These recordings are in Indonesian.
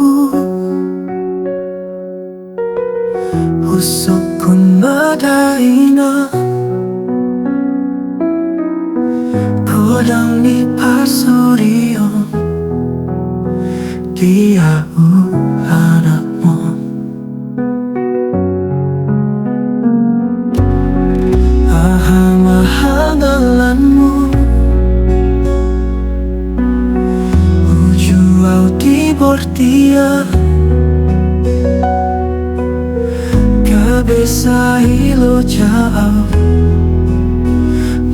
dinabu usok kun madaina kodang ni pasuryo dia anakmu. Mahangalanmu uju au tibor dia kabesa hilo jauh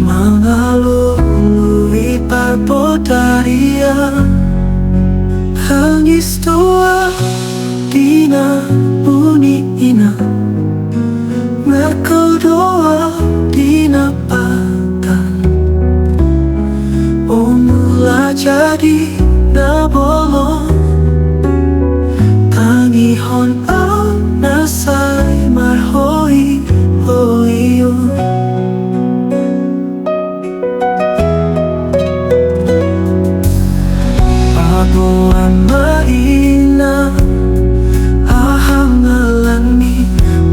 mengalului parpotaria hangis tua dina bunyi ina merkau doa dina patan omula jadi na bolong tangi hon au nasai marhoi hoiu Pago amaina ahangalani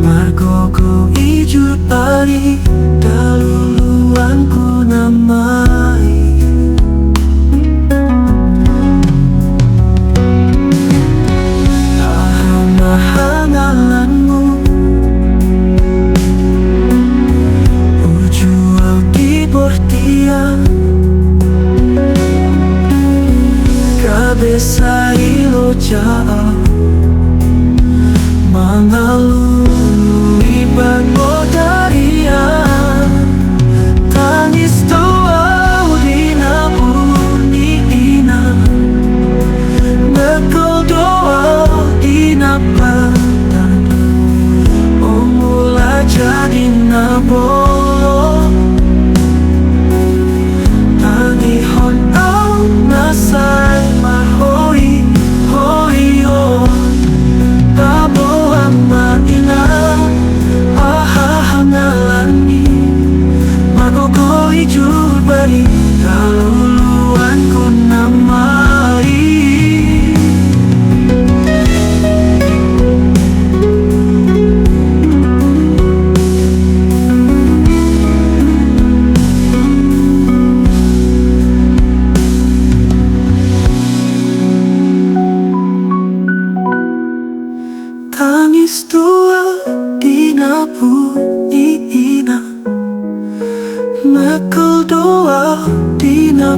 margogo ijur pari daluluanku namai ahangalanmu uju au tibor tiang kabesa ilo jauh mengalului parpotaria tangis tua dina bunyi ina merkau doa dina patan omula jadi na bolong tangi hon au nasai marhoi hoio tabo amaina ahangalani magogo ijur bari daluluanku namai. Tangis tua dina bunyi ina merkau doa dina